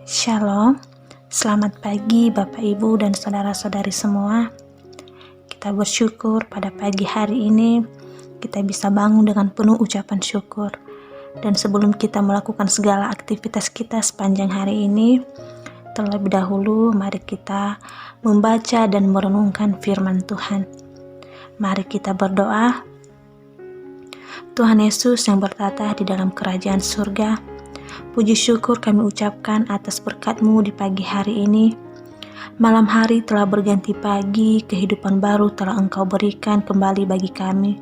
Shalom, selamat pagi Bapak Ibu dan saudara-saudari semua. Kita bersyukur pada pagi hari ini kita bisa bangun dengan penuh ucapan syukur. Dan sebelum kita melakukan segala aktivitas kita sepanjang hari ini, terlebih dahulu mari kita membaca dan merenungkan firman Tuhan. Mari kita berdoa. Tuhan Yesus yang bertata di dalam kerajaan surga, puji syukur kami ucapkan atas berkat-Mu di pagi hari ini. Malam hari telah berganti pagi, kehidupan baru telah Engkau berikan kembali bagi kami.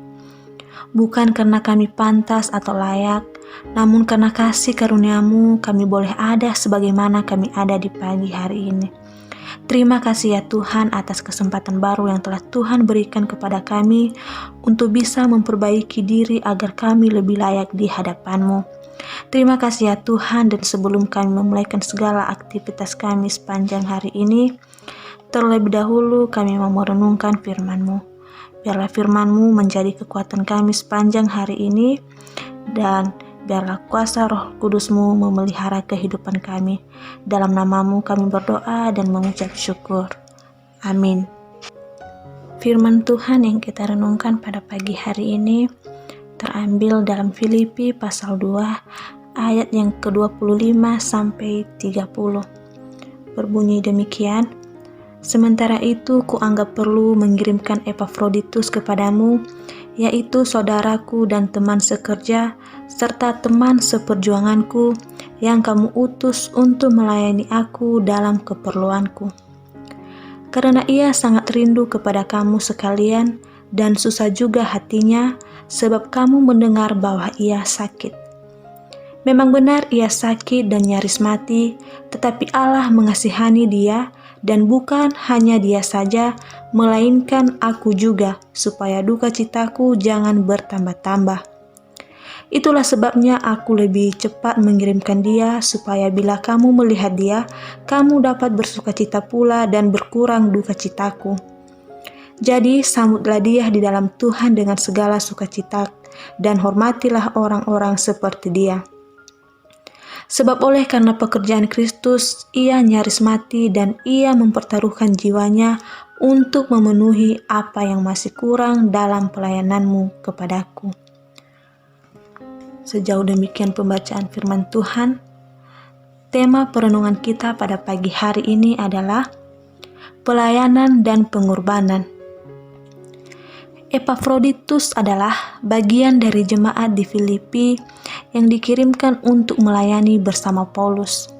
Bukan karena kami pantas atau layak, namun karena kasih karunia-Mu kami boleh ada sebagaimana kami ada di pagi hari ini. Terima kasih ya Tuhan atas kesempatan baru yang telah Tuhan berikan kepada kami untuk bisa memperbaiki diri agar kami lebih layak di hadapan-Mu. Terima kasih ya Tuhan, dan sebelum kami memulaikan segala aktivitas kami sepanjang hari ini, terlebih dahulu kami mau merenungkan firman-Mu. Biarlah firman-Mu menjadi kekuatan kami sepanjang hari ini, dan biarlah kuasa Roh Kudus-Mu memelihara kehidupan kami. Dalam nama-Mu kami berdoa dan mengucap syukur. Amin. Firman Tuhan yang kita renungkan pada pagi hari ini terambil dalam Filipi pasal 2 ayat yang ke-25 sampai 30. Berbunyi demikian: Sementara itu kuanggap perlu mengirimkan Epafroditus kepadamu, yaitu saudaraku dan teman sekerja, serta teman seperjuanganku, yang kamu utus untuk melayani aku dalam keperluanku. Karena ia sangat rindu kepada kamu sekalian, dan susah juga hatinya, sebab kamu mendengar bahwa ia sakit. Memang benar ia sakit dan nyaris mati, tetapi Allah mengasihani dia, dan bukan hanya dia saja, melainkan aku juga, supaya duka citaku jangan bertambah-tambah. Itulah sebabnya aku lebih cepat mengirimkan dia, supaya bila kamu melihat dia, kamu dapat bersukacita pula dan berkurang duka citaku. Jadi sambutlah dia di dalam Tuhan dengan segala sukacita, dan hormatilah orang-orang seperti dia. Sebab oleh karena pekerjaan Kristus, ia nyaris mati dan ia mempertaruhkan jiwanya untuk memenuhi apa yang masih kurang dalam pelayananmu kepadaku. Sejauh demikian pembacaan firman Tuhan. Tema perenungan kita pada pagi hari ini adalah pelayanan dan pengorbanan. Epafroditus adalah bagian dari jemaat di Filipi yang dikirimkan untuk melayani bersama Paulus.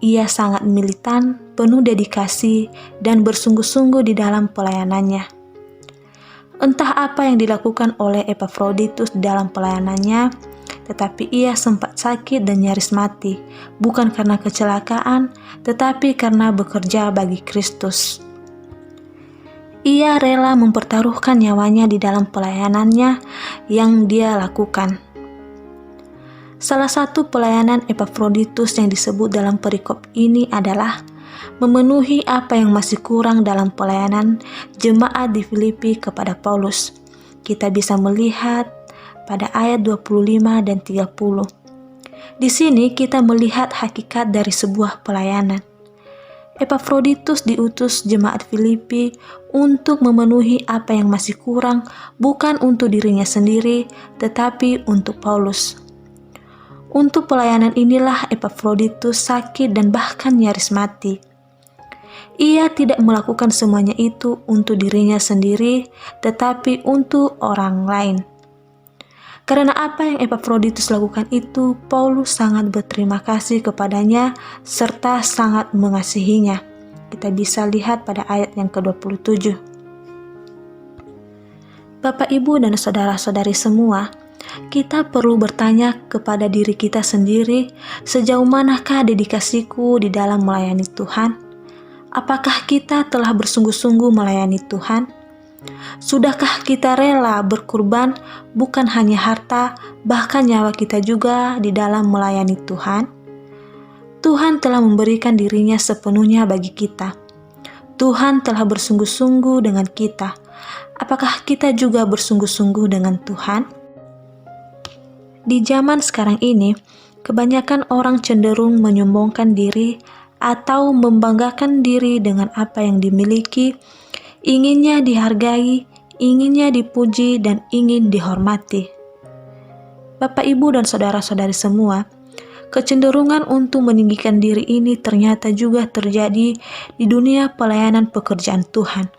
Ia sangat militan, penuh dedikasi, dan bersungguh-sungguh di dalam pelayanannya. Entah apa yang dilakukan oleh Epafroditus dalam pelayanannya, tetapi ia sempat sakit dan nyaris mati, bukan karena kecelakaan, tetapi karena bekerja bagi Kristus. Ia rela mempertaruhkan nyawanya di dalam pelayanannya yang dia lakukan. Salah satu pelayanan Epafroditus yang disebut dalam perikop ini adalah memenuhi apa yang masih kurang dalam pelayanan jemaat di Filipi kepada Paulus. Kita bisa melihat pada ayat 25 dan 30. Di sini kita melihat hakikat dari sebuah pelayanan. Epafroditus diutus jemaat Filipi untuk memenuhi apa yang masih kurang, bukan untuk dirinya sendiri, tetapi untuk Paulus. Untuk pelayanan inilah Epafroditus sakit dan bahkan nyaris mati. Ia tidak melakukan semuanya itu untuk dirinya sendiri, tetapi untuk orang lain. Karena apa yang Epafroditus lakukan itu, Paulus sangat berterima kasih kepadanya serta sangat mengasihinya. Kita bisa lihat pada ayat yang ke-27. Bapak, Ibu, dan saudara-saudari semua, kita perlu bertanya kepada diri kita sendiri, sejauh manakah dedikasiku di dalam melayani Tuhan? Apakah kita telah bersungguh-sungguh melayani Tuhan? Sudahkah kita rela berkorban bukan hanya harta, bahkan nyawa kita juga di dalam melayani Tuhan? Tuhan telah memberikan dirinya sepenuhnya bagi kita. Tuhan telah bersungguh-sungguh dengan kita. Apakah kita juga bersungguh-sungguh dengan Tuhan? Di zaman sekarang ini, Kebanyakan orang cenderung menyombongkan diri atau membanggakan diri dengan apa yang dimiliki, inginnya dihargai, inginnya dipuji, dan ingin dihormati. Bapak, Ibu, dan saudara-saudari semua, kecenderungan untuk meninggikan diri ini ternyata juga terjadi di dunia pelayanan pekerjaan Tuhan.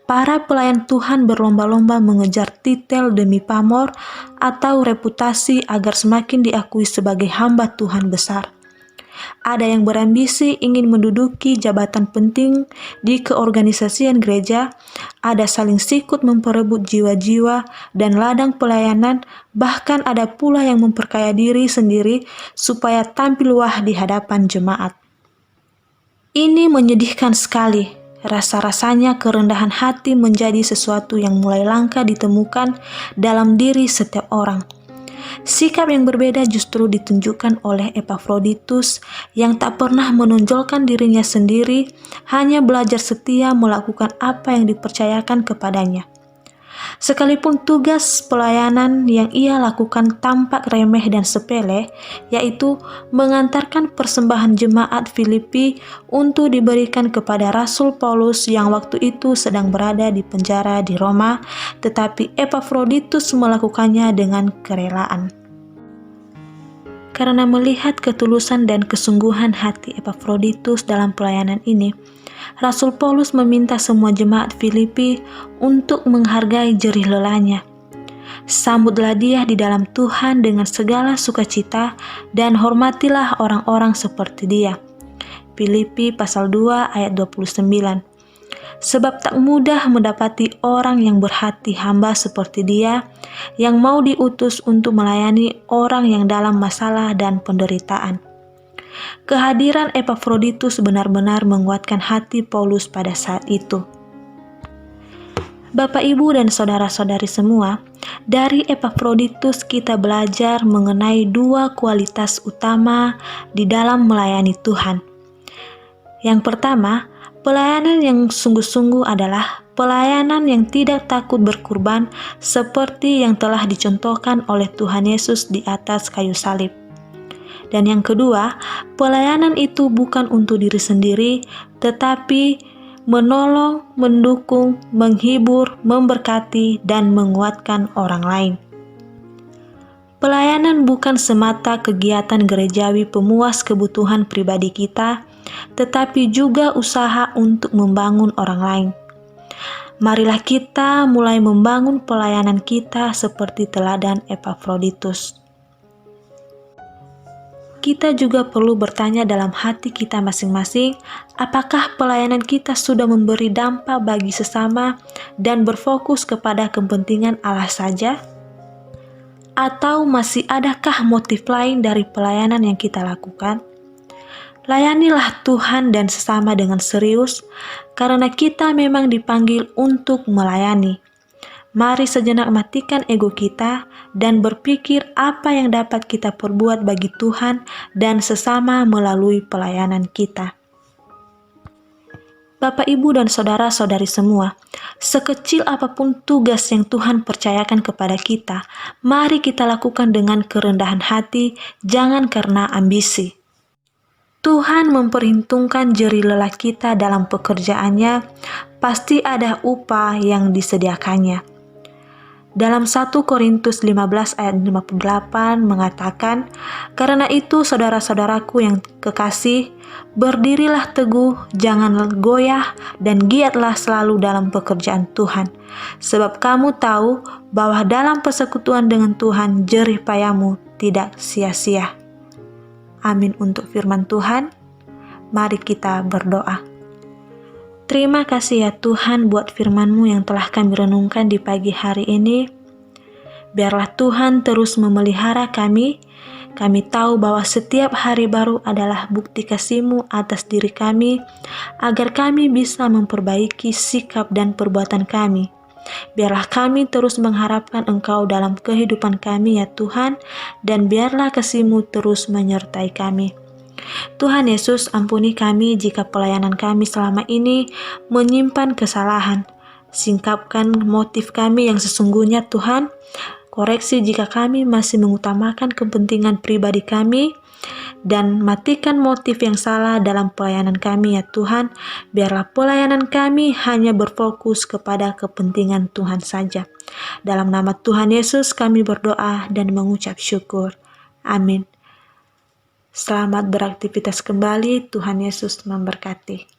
Para pelayan Tuhan berlomba-lomba mengejar titel demi pamor atau reputasi agar semakin diakui sebagai hamba Tuhan besar. Ada yang berambisi ingin menduduki jabatan penting di keorganisasian gereja, ada saling sikut memperebut jiwa-jiwa dan ladang pelayanan, bahkan ada pula yang memperkaya diri sendiri supaya tampil wah di hadapan jemaat. Ini menyedihkan sekali. Rasa-rasanya kerendahan hati menjadi sesuatu yang mulai langka ditemukan dalam diri setiap orang. Sikap yang berbeda justru ditunjukkan oleh Epafroditus yang tak pernah menonjolkan dirinya sendiri, hanya belajar setia melakukan apa yang dipercayakan kepadanya. Sekalipun tugas pelayanan yang ia lakukan tampak remeh dan sepele, yaitu mengantarkan persembahan jemaat Filipi untuk diberikan kepada Rasul Paulus yang waktu itu sedang berada di penjara di Roma, tetapi Epafroditus melakukannya dengan kerelaan. Karena melihat ketulusan dan kesungguhan hati Epafroditus dalam pelayanan ini, Rasul Paulus meminta semua jemaat Filipi untuk menghargai jerih lelahnya. Sambutlah dia di dalam Tuhan dengan segala sukacita dan hormatilah orang-orang seperti dia. Filipi pasal 2 ayat 29. Sebab tak mudah mendapati orang yang berhati hamba seperti dia, yang mau diutus untuk melayani orang yang dalam masalah dan penderitaan. Kehadiran Epafroditus benar-benar menguatkan hati Paulus pada saat itu. Bapak, Ibu, dan saudara-saudari semua, dari Epafroditus kita belajar mengenai dua kualitas utama di dalam melayani Tuhan. Yang pertama, pelayanan yang sungguh-sungguh adalah pelayanan yang tidak takut berkorban seperti yang telah dicontohkan oleh Tuhan Yesus di atas kayu salib. Dan yang kedua, pelayanan itu bukan untuk diri sendiri, tetapi menolong, mendukung, menghibur, memberkati, dan menguatkan orang lain. Pelayanan bukan semata kegiatan gerejawi pemuas kebutuhan pribadi kita, tetapi juga usaha untuk membangun orang lain. Marilah kita mulai membangun pelayanan kita seperti teladan Epafroditus. Kita juga perlu bertanya dalam hati kita masing-masing, apakah pelayanan kita sudah memberi dampak bagi sesama dan berfokus kepada kepentingan Allah saja? Atau masih adakah motif lain dari pelayanan yang kita lakukan? Layanilah Tuhan dan sesama dengan serius, karena kita memang dipanggil untuk melayani. Mari sejenak matikan ego kita dan berpikir apa yang dapat kita perbuat bagi Tuhan dan sesama melalui pelayanan kita. Bapak, Ibu, dan saudara-saudari semua, sekecil apapun tugas yang Tuhan percayakan kepada kita, mari kita lakukan dengan kerendahan hati, jangan karena ambisi. Tuhan memperhitungkan jerih lelah kita dalam pekerjaannya, pasti ada upah yang disediakannya. Dalam 1 Korintus 15 ayat 58 mengatakan, "Karena itu saudara-saudaraku yang kekasih, berdirilah teguh, janganlah goyah, dan giatlah selalu dalam pekerjaan Tuhan. Sebab kamu tahu bahwa dalam persekutuan dengan Tuhan, jerih payahmu tidak sia-sia." Amin untuk firman Tuhan. Mari kita berdoa. Terima kasih ya Tuhan buat firman-Mu yang telah kami renungkan di pagi hari ini. Biarlah Tuhan terus memelihara kami. Kami tahu bahwa setiap hari baru adalah bukti kasih-Mu atas diri kami, agar kami bisa memperbaiki sikap dan perbuatan kami. Biarlah kami terus mengharapkan Engkau dalam kehidupan kami ya Tuhan, dan biarlah kasih-Mu terus menyertai kami. Tuhan Yesus, ampuni kami jika pelayanan kami selama ini menyimpan kesalahan. Singkapkan motif kami yang sesungguhnya Tuhan, Koreksi jika kami masih mengutamakan kepentingan pribadi kami, dan matikan motif yang salah dalam pelayanan kami ya Tuhan. Biarlah pelayanan kami hanya berfokus kepada kepentingan Tuhan saja. Dalam nama Tuhan Yesus kami berdoa dan mengucap syukur. Amin. Selamat beraktivitas kembali. Tuhan Yesus memberkati.